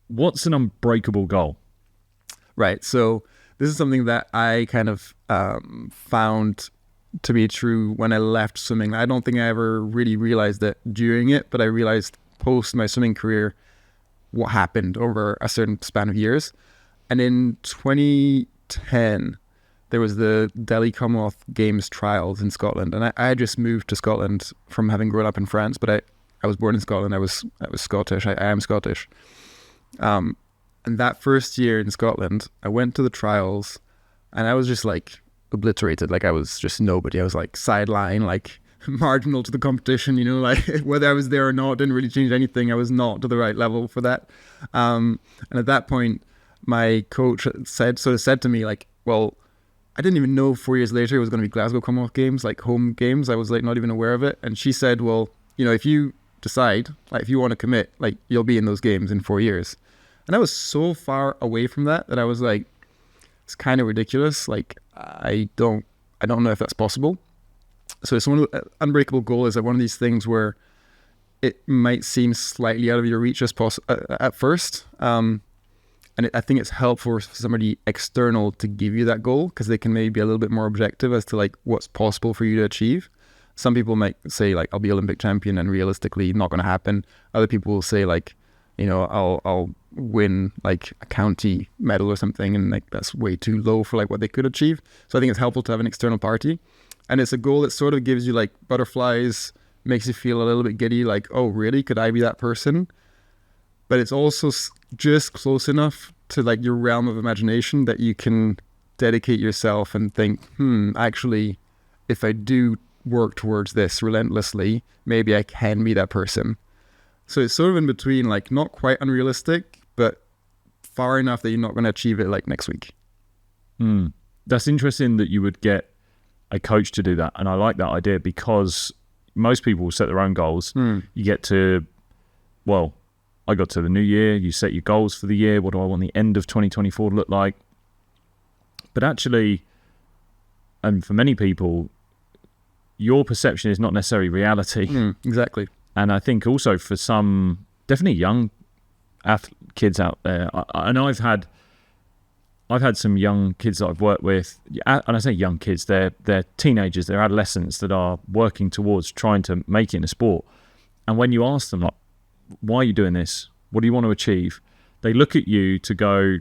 what's an unbreakable goal? Right. So this is something that I kind of found to be true when I left swimming. I don't think I ever really realized that during it, but I realized post my swimming career what happened over a certain span of years. And in 2010, there was the Delhi Commonwealth Games trials in Scotland. And I had just moved to Scotland from having grown up in France, but I was born in Scotland. I was Scottish. I am Scottish. And that first year in Scotland, I went to the trials and I was just like obliterated. Like I was just nobody. I was like sideline, like marginal to the competition, you know, like whether I was there or not didn't really change anything. I was not to the right level for that. And at that point, my coach said to me like, well, I didn't even know 4 years later it was going to be Glasgow Commonwealth Games, like home games. I was like not even aware of it. And she said, well, you know, if you decide, like if you want to commit, like you'll be in those games in 4 years. And I was so far away from that I was like, it's kind of ridiculous. Like I don't know if that's possible. So it's unbreakable goal is like one of these things where it might seem slightly out of your reach at first. And I think it's helpful for somebody external to give you that goal because they can maybe be a little bit more objective as to like what's possible for you to achieve. Some people might say like, I'll be Olympic champion and realistically not going to happen. Other people will say like, you know, I'll win like a county medal or something. And like, that's way too low for like what they could achieve. So I think it's helpful to have an external party. And it's a goal that sort of gives you like butterflies, makes you feel a little bit giddy. Like, oh really? Could I be that person? But it's also just close enough to like your realm of imagination that you can dedicate yourself and think, actually, if I do work towards this relentlessly, maybe I can be that person. So it's sort of in between, like not quite unrealistic, but far enough that you're not going to achieve it like next week. That's interesting that you would get a coach to do that. And I like that idea because most people will set their own goals. You get to, well, I got to the new year, you set your goals for the year. What do I want the end of 2024 to look like? But actually, and for many people, your perception is not necessarily reality. Exactly. And I think also for some, definitely young kids out there, and I've had some young kids that I've worked with, and I say young kids, they're teenagers, they're adolescents that are working towards trying to make it in a sport. And when you ask them, like, why are you doing this? What do you want to achieve? They look at you to go,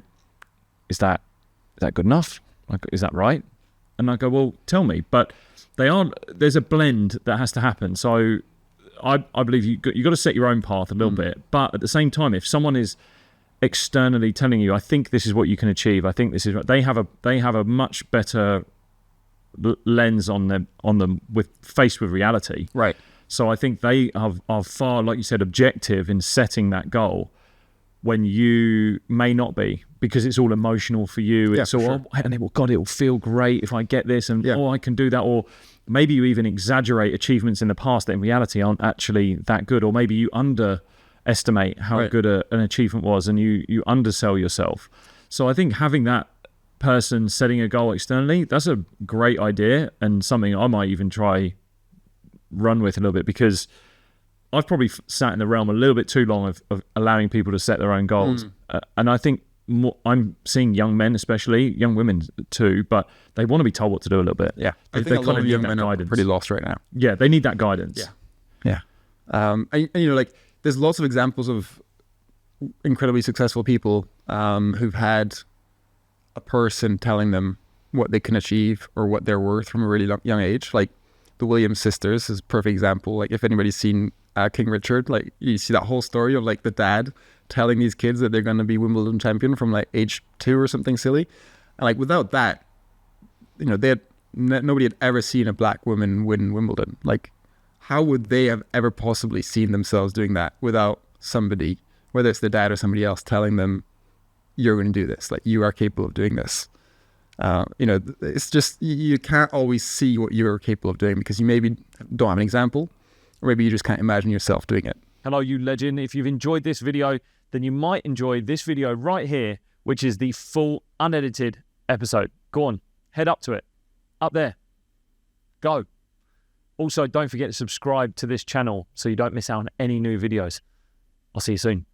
is that good enough? Like, is that right? And I go, well, tell me. But there's a blend that has to happen. So I believe you got to set your own path a little bit. But at the same time, if someone is externally telling you, I think this is what you can achieve, I think this is, they have a much better lens on them with faced with reality. Right. So I think they are far, like you said, objective in setting that goal when you may not be, because it's all emotional for you. It's all, sure. And it will feel great if I get this, and I can do that. Or maybe you even exaggerate achievements in the past that in reality aren't actually that good. Or maybe you underestimate how good an achievement was and you undersell yourself. So I think having that person setting a goal externally, that's a great idea and something I might even try run with a little bit, because I've probably sat in the realm a little bit too long of allowing people to set their own goals. And I think I'm seeing young men, especially young women too, but they want to be told what to do a little bit. Yeah, I think a lot of young men are pretty lost right now. Yeah, they need that guidance. Yeah. And you know, like there's lots of examples of incredibly successful people who've had a person telling them what they can achieve or what they're worth from a really young age. Like the Williams sisters is a perfect example. Like if anybody's seen King Richard, like you see that whole story of like the dad telling these kids that they're going to be Wimbledon champion from like age 2 or something silly. And like without that, you know, nobody had ever seen a black woman win Wimbledon. Like how would they have ever possibly seen themselves doing that without somebody, whether it's their dad or somebody else, telling them, you're going to do this, like you are capable of doing this. You know, it's just, you can't always see what you're capable of doing because you maybe don't have an example, or maybe you just can't imagine yourself doing it. Hello, you legend. If you've enjoyed this video, then you might enjoy this video right here, which is the full unedited episode. Go on, head up to it. Up there. Go. Also, don't forget to subscribe to this channel so you don't miss out on any new videos. I'll see you soon.